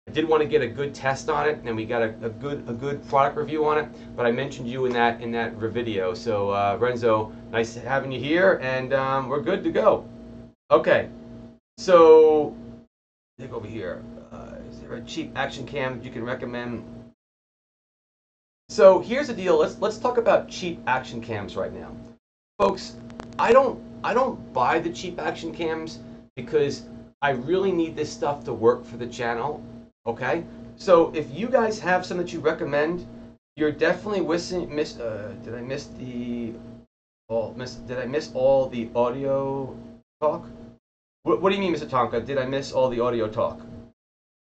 I did want to get a good test on it, and we got a good product review on it. But I mentioned you in that video. So Renzo, nice having you here, and we're good to go. Okay, so take over here. Is there a cheap action cam you can recommend? So here's the deal. Let's talk about cheap action cams right now, folks. I don't buy the cheap action cams because I really need this stuff to work for the channel. Okay, so if you guys have some that you recommend, you're definitely did I miss all the audio talk? What do you mean, Mr. Tonka? Did I miss all the audio talk?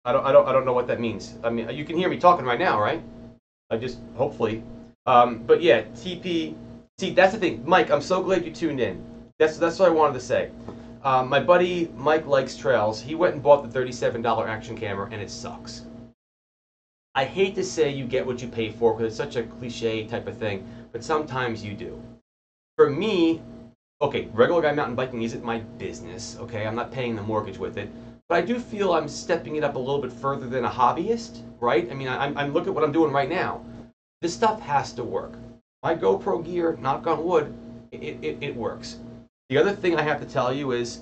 I don't know what that means. I mean, you can hear me talking right now, right? I just hopefully. But yeah, TP. See, that's the thing, Mike. I'm so glad you tuned in. That's what I wanted to say. My buddy Mike likes trails. He went and bought the $37 action camera, and it sucks. I hate to say you get what you pay for because it's such a cliche type of thing, but sometimes you do. For me, okay, regular guy mountain biking isn't my business. Okay, I'm not paying the mortgage with it, but I do feel I'm stepping it up a little bit further than a hobbyist, right? I mean, I'm look at what I'm doing right now. This stuff has to work. My GoPro gear, knock on wood, it works. The other thing I have to tell you is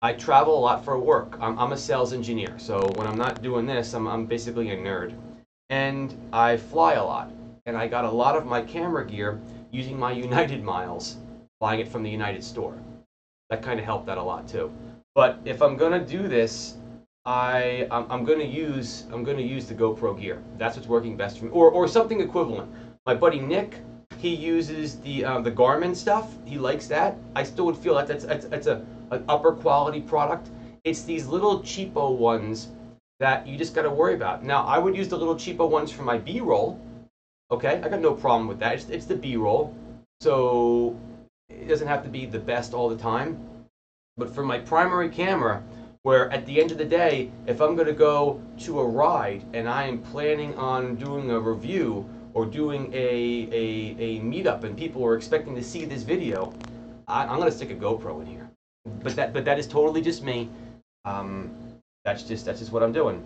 I travel a lot for work. I'm a sales engineer, so when I'm not doing this, I'm basically a nerd. And I fly a lot. And I got a lot of my camera gear using my United miles, buying it from the United store. That kind of helped out a lot too. But if I'm gonna do this, I'm gonna use the GoPro gear. That's what's working best for me, or something equivalent. My buddy Nick, he uses the Garmin stuff. He likes that. I still would feel that's an upper quality product. It's these little cheapo ones that you just got to worry about. Now, I would use the little cheapo ones for my B-roll. Okay, I got no problem with that. It's the B-roll, so it doesn't have to be the best all the time. But for my primary camera, where at the end of the day, if I'm going to go to a ride and I am planning on doing a review or doing a meetup and people are expecting to see this video, I'm going to stick a GoPro in here. But that is totally just me. That's just what I'm doing.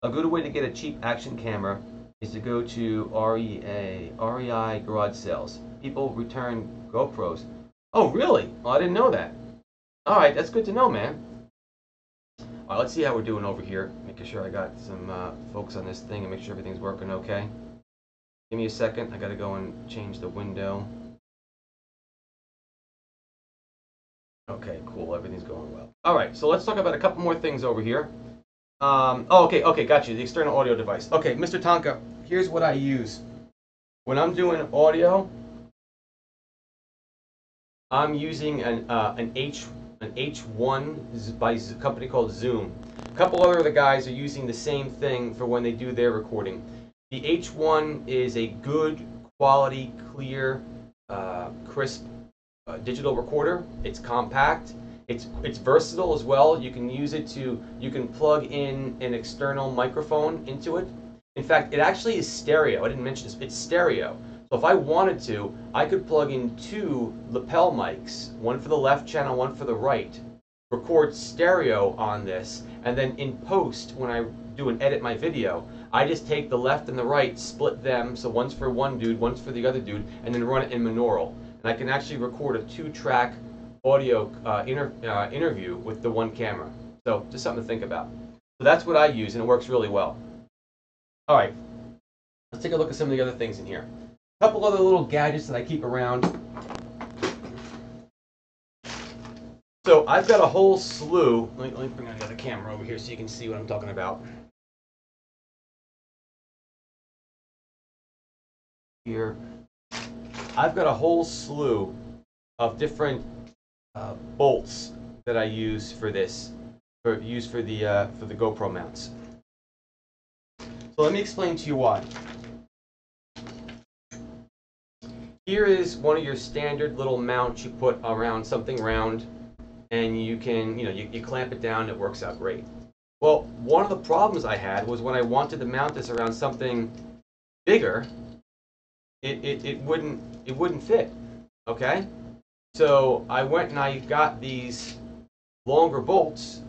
A good way to get a cheap action camera is to go to REI garage sales. People return GoPros. Oh, really? Well, I didn't know that. All right, that's good to know, man. All right, let's see how we're doing over here. Making sure I got some folks on this thing and make sure everything's working okay. Give me a second. I got to go and change the window. Okay, cool. Everything's going well. All right, so let's talk about a couple more things over here. Okay, got you. The external audio device. Okay, Mr. Tonka, here's what I use. When I'm doing audio, I'm using an H1 by a company called Zhiyun. A couple other guys are using the same thing for when they do their recording. The H1 is a good quality, clear, crisp digital recorder. It's compact. It's versatile as well. You can use it you can plug in an external microphone into it. In fact, it actually is stereo. I didn't mention this. It's stereo. So if I wanted to, I could plug in two lapel mics, one for the left channel, one for the right, record stereo on this, and then in post, when I do and edit my video, I just take the left and the right, split them, so one's for one dude, one's for the other dude, and then run it in binaural. And I can actually record a 2-track audio interview with the one camera. So just something to think about. So that's what I use, and it works really well. All right, let's take a look at some of the other things in here. A couple other little gadgets that I keep around. So I've got a whole slew. Let me bring another camera over here so you can see what I'm talking about. Here, I've got a whole slew of different bolts that I use for this, for the GoPro mounts. So So let me explain to you why. Here is one of your standard little mounts you put around something round, and you can, you clamp it down, it works out great. Well, one of the problems I had was when I wanted to mount this around something bigger, it wouldn't fit, okay? So I went and I got these longer bolts,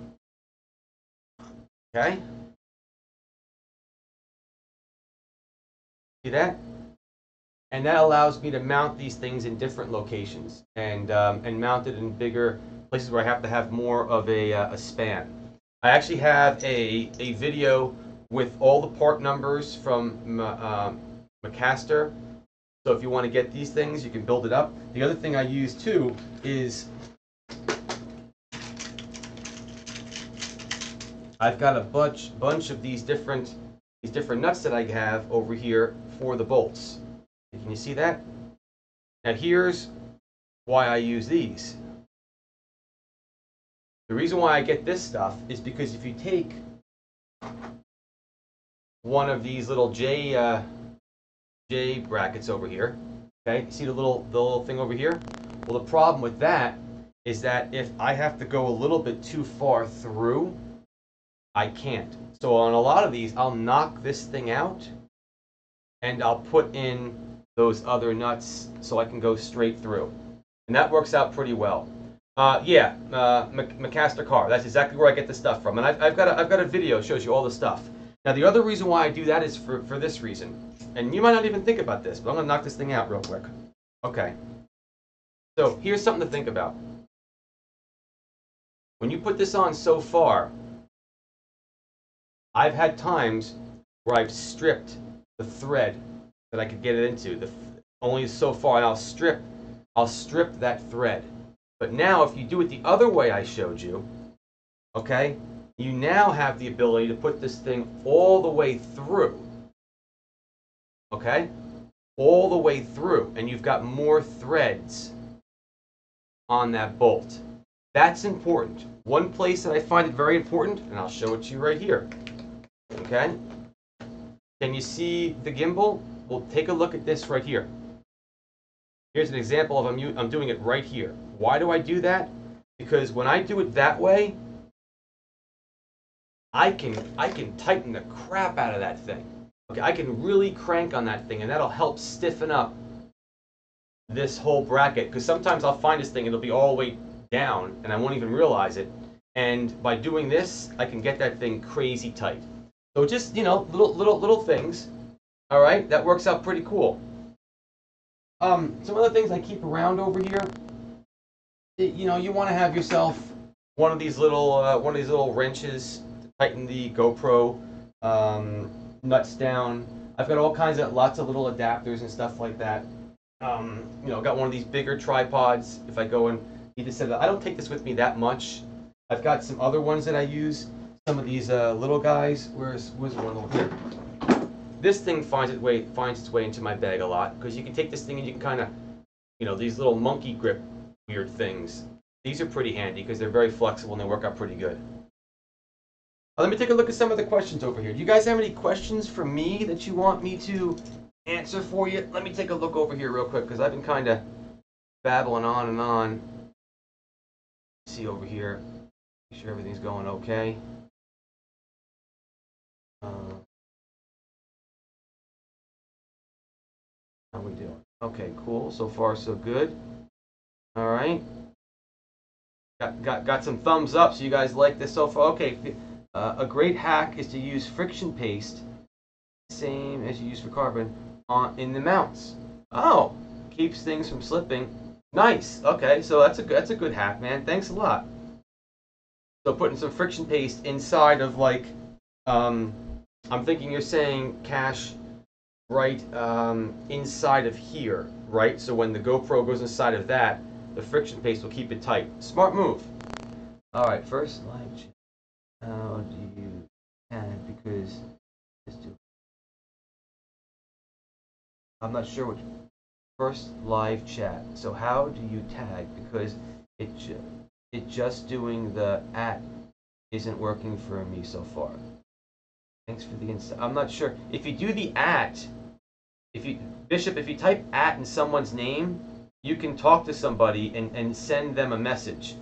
okay? See that? And that allows me to mount these things in different locations and mount it in bigger places where I have to have more of a span. I actually have a video with all the part numbers from McCaster. So if you want to get these things, you can build it up. The other thing I use too is I've got a bunch of these different nuts that I have over here for the bolts. Can you see that? Now here's why I use these. The reason why I get this stuff is because if you take one of these little J brackets over here, okay, see the little thing over here? Well, the problem with that is that if I have to go a little bit too far through, I can't. So on a lot of these, I'll knock this thing out and I'll put in those other nuts so I can go straight through. And that works out pretty well. McCaster car. That's exactly where I get the stuff from. And I've got a video that shows you all the stuff. Now the other reason why I do that is for this reason. And you might not even think about this, but I'm going to knock this thing out real quick. Okay. So here's something to think about. When you put this on so far, I've had times where I've stripped the thread that I could get it into, only so far, and I'll strip that thread. But now if you do it the other way I showed you, okay, you now have the ability to put this thing all the way through, okay, all the way through, and you've got more threads on that bolt. That's important. One place that I find it very important, and I'll show it to you right here, okay? Can you see the gimbal? Well, take a look at this right here. Here's an example of I'm doing it right here. Why do I do that? Because when I do it that way, I can tighten the crap out of that thing. Okay, I can really crank on that thing, and that'll help stiffen up this whole bracket. Because sometimes I'll find this thing, it'll be all the way down, and I won't even realize it. And by doing this, I can get that thing crazy tight. So just, little things. All right, that works out pretty cool. Some other things I keep around over here. You want to have yourself one of these little wrenches to tighten the GoPro nuts down. I've got lots of little adapters and stuff like that. Got one of these bigger tripods if I go and need to set it up. I don't take this with me that much. I've got some other ones that I use. Some of these little guys. Where's one over here? This thing finds its way into my bag a lot because you can take this thing and you can kind of, these little monkey grip weird things. These are pretty handy because they're very flexible and they work out pretty good. Let me take a look at some of the questions over here. Do you guys have any questions for me that you want me to answer for you? Let me take a look over here real quick because I've been kind of babbling on and on. Let's see over here. Make sure everything's going okay. How we doing? Okay, cool. So far, so good. All right. Got some thumbs up. So you guys like this so far? Okay. A great hack is to use friction paste, same as you use for carbon, in the mounts. Oh, keeps things from slipping. Nice. Okay, so that's a good hack, man. Thanks a lot. So putting some friction paste inside of I'm thinking you're saying Cash, right inside of here, right? So when the GoPro goes inside of that, the friction paste will keep it tight. Smart move. All right, first live chat. How do you tag? Because I'm not sure what. First live chat. So how do you tag? Because it just doing the @ isn't working for me so far. Thanks for the insight. I'm not sure. If you do the @ Bishop, if you type @ in someone's name, you can talk to somebody and send them a message.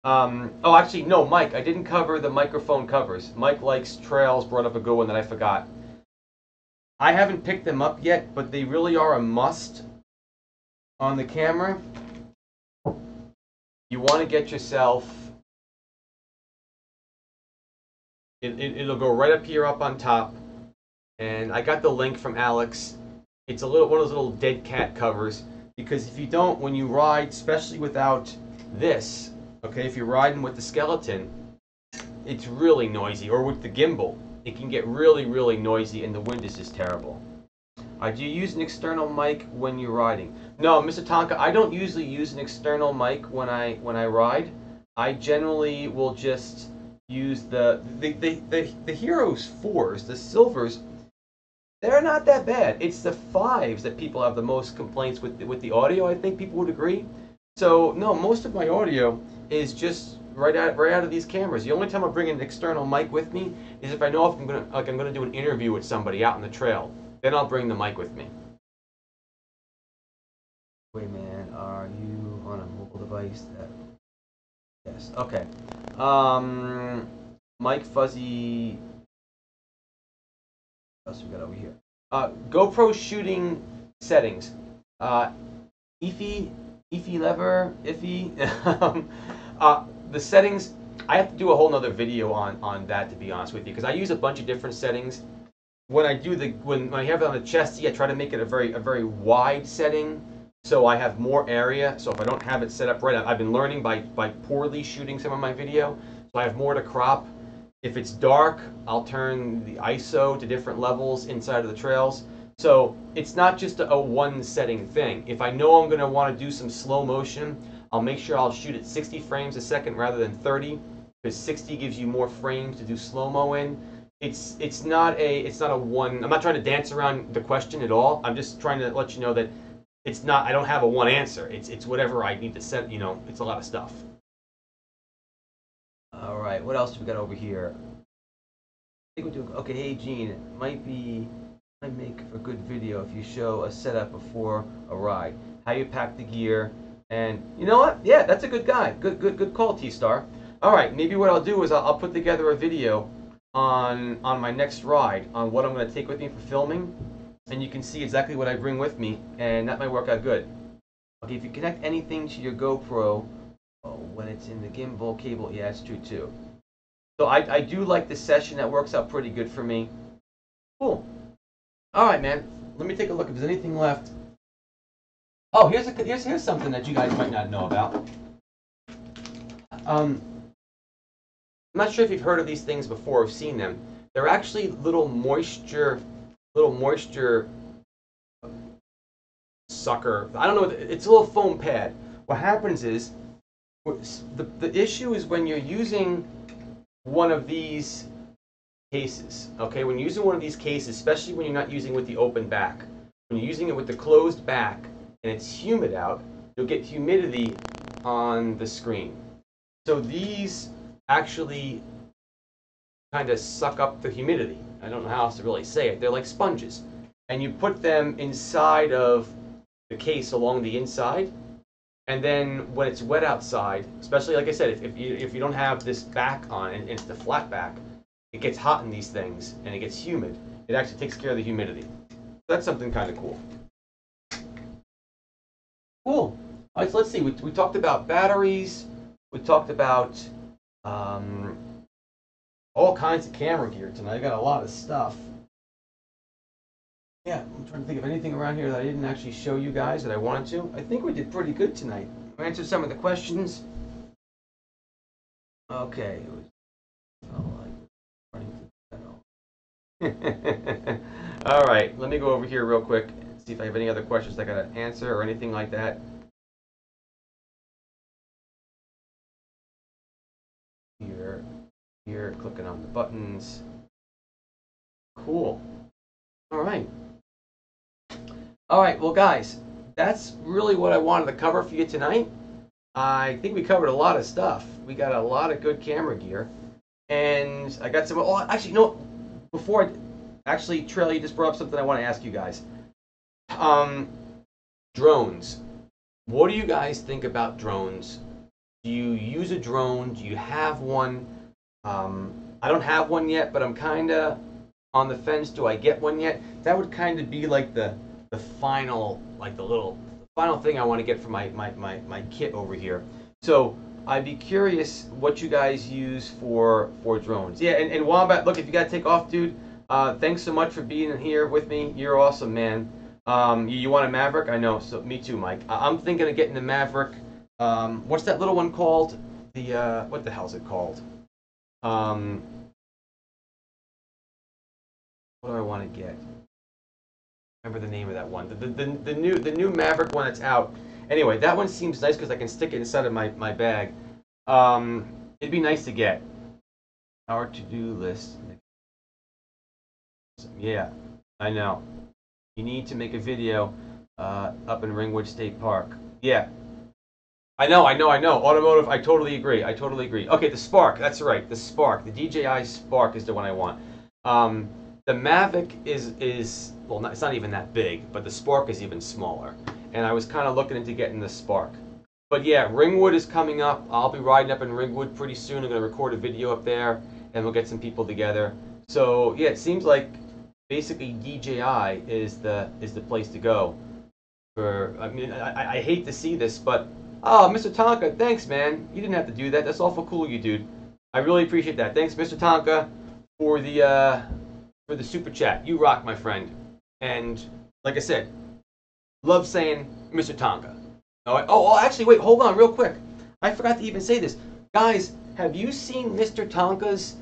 Oh, actually, no, Mike, I didn't cover the microphone covers. Mike likes trails, brought up a good one that I forgot. I haven't picked them up yet, but they really are a must on the camera. You want to get yourself, it'll go right up here up on top. And I got the link from Alex. It's one of those little dead cat covers, because if you don't, when you ride, especially without this, okay, if you're riding with the skeleton, it's really noisy, or with the gimbal, it can get really, really noisy, and the wind is just terrible. Do you use an external mic when you're riding? No, Mr. Tonka, I don't usually use an external mic when I ride. I generally will just use the Heroes 4s, the silvers. They're not that bad. It's the 5s that people have the most complaints with the audio. I think people would agree. So no, most of my audio is just right out of these cameras. The only time I bring an external mic with me is if I know if I'm gonna do an interview with somebody out on the trail. Then I'll bring the mic with me. Wait, man, are you on a mobile device? Yes. Okay. Mike Fuzzy. What else we got over here? GoPro shooting settings. Iffy lever, iffy. The settings, I have to do a whole nother video on that, to be honest with you, because I use a bunch of different settings. When I do when I have it on the chesty, I try to make it a very wide setting, so I have more area. So if I don't have it set up right, I've been learning by poorly shooting some of my video, so I have more to crop. If it's dark, I'll turn the ISO to different levels inside of the trails. So it's not just a one setting thing. If I know I'm going to want to do some slow motion, I'll make sure I'll shoot at 60 frames a second rather than 30, because 60 gives you more frames to do slow-mo in. It's not a one. I'm not trying to dance around the question at all. I'm just trying to let you know that it's not. I don't have a one answer. It's whatever I need to set. You know, it's a lot of stuff. All right, what else do we got over here? I think we do. Okay, hey Gene, it might make a good video if you show a setup before a ride, how you pack the gear, and you know what? Yeah, that's a good guy. Good call, T-Star. All right, maybe what I'll do is I'll put together a video on my next ride on what I'm going to take with me for filming, and you can see exactly what I bring with me, and that might work out good. Okay, if you connect anything to your GoPro, when it's in the gimbal cable, yeah, it's true too. So I do like this session. That works out pretty good for me. Cool. All right, man. Let me take a look if there's anything left. Oh, here's something that you guys might not know about. I'm not sure if you've heard of these things before or seen them. They're actually little moisture sucker. I don't know. It's a little foam pad. What happens is, the issue is when you're using one of these cases. Okay, when you're using one of these cases, especially when you're not using with the open back, when you're using it with the closed back and it's humid out, you'll get humidity on the screen. So these actually kind of suck up the humidity. I don't know how else to really say it. They're like sponges. And you put them inside of the case along the inside. And then when it's wet outside, especially like I said, if you don't have this back on and it's the flat back, it gets hot in these things and it gets humid. It actually takes care of the humidity. That's something kind of cool. Cool. All right, so let's see. We talked about batteries. We talked about all kinds of camera gear tonight. I got a lot of stuff. Yeah, I'm trying to think of anything around here that I didn't actually show you guys that I wanted to. I think we did pretty good tonight. We answered some of the questions. Okay. All right, let me go over here real quick and see if I have any other questions I got to answer or anything like that. Here, clicking on the buttons. Cool. All right. All right, well, guys, that's really what I wanted to cover for you tonight. I think we covered a lot of stuff. We got a lot of good camera gear. And I got some, oh, actually, no, before actually, Trail, you just brought up something I want to ask you guys. Drones. What do you guys think about drones? Do you use a drone? Do you have one? I don't have one yet, but I'm kind of on the fence. Do I get one yet? That would kind of be like the final, like the final thing I want to get for my kit over here. So I'd be curious what you guys use for drones. Yeah, and Wombat, look, if you got to take off, dude, thanks so much for being here with me. You're awesome, man. You want a Maverick? I know. So me too, Mike. I'm thinking of getting the Maverick. What's that little one called? The what the hell's it called? What do I want to get? Remember the name of that one? The new Maverick one that's out. Anyway, that one seems nice because I can stick it inside of my bag. It'd be nice to get. Our to-do list. Yeah, I know. You need to make a video up in Ringwood State Park. Yeah. I know. Automotive, I totally agree. Okay, the Spark, that's right. The Spark. The DJI Spark is the one I want. The Mavic is well, it's not even that big, but the Spark is even smaller. And I was kind of looking into getting the Spark. But yeah, Ringwood is coming up. I'll be riding up in Ringwood pretty soon. I'm going to record a video up there, and we'll get some people together. So yeah, it seems like basically DJI is the place to go. I mean, I hate to see this, but oh, Mr. Tonka, thanks, man. You didn't have to do that. That's awful cool of you, dude. I really appreciate that. Thanks, Mr. Tonka, for the super chat. You rock, my friend. And like I said, love saying Mr. Tonka. Oh, actually, wait, hold on, real quick. I forgot to even say this, guys. Have you seen Mr. Tonka's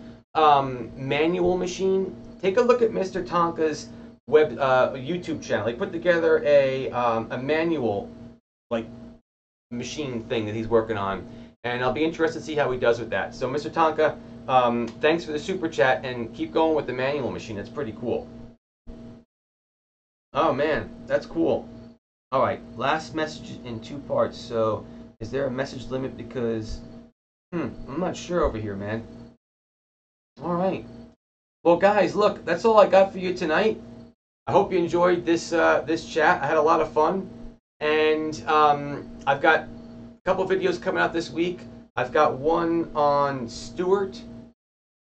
manual machine? Take a look at Mr. Tonka's YouTube channel. He put together a manual like machine thing that he's working on, and I'll be interested to see how he does with that. So, Mr. Tonka, thanks for the super chat, and keep going with the manual machine. That's pretty cool. Oh man, that's cool. All right, last message in 2 parts. So, is there a message limit? Because I'm not sure over here, man. All right. Well, guys, look, that's all I got for you tonight. I hope you enjoyed this this chat. I had a lot of fun, and I've got a couple videos coming out this week. I've got one on Stewart.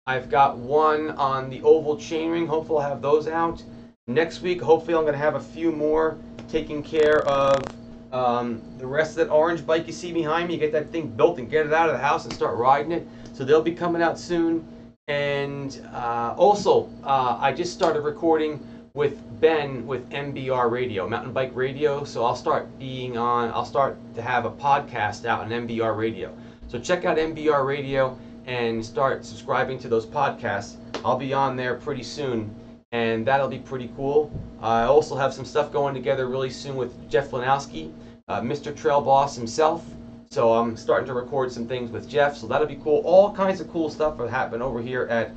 I've got one on the oval chainring. Hopefully, I'll have those out next week. Hopefully, I'm going to have a few more taking care of the rest of that orange bike you see behind me. Get that thing built and get it out of the house and start riding it. So they'll be coming out soon. And also, I just started recording with Ben with MBR Radio, Mountain Bike Radio. So I'll start to have a podcast out on MBR Radio. So check out MBR Radio and start subscribing to those podcasts. I'll be on there pretty soon, and that'll be pretty cool. I also have some stuff going together really soon with Jeff Lanowski, Mr. Trail Boss himself. So I'm starting to record some things with Jeff, so that'll be cool. All kinds of cool stuff will happen over here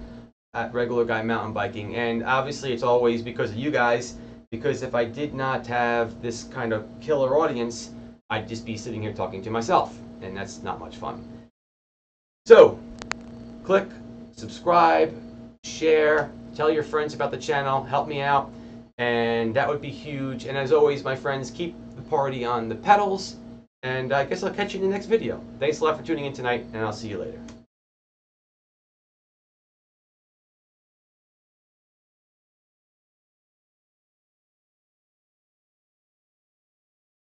at Regular Guy Mountain Biking. And obviously it's always because of you guys, because if I did not have this kind of killer audience, I'd just be sitting here talking to myself, and that's not much fun. So, click, subscribe, share, tell your friends about the channel, help me out, and that would be huge. And as always, my friends, keep the party on the pedals. And I guess I'll catch you in the next video. Thanks a lot for tuning in tonight, and I'll see you later.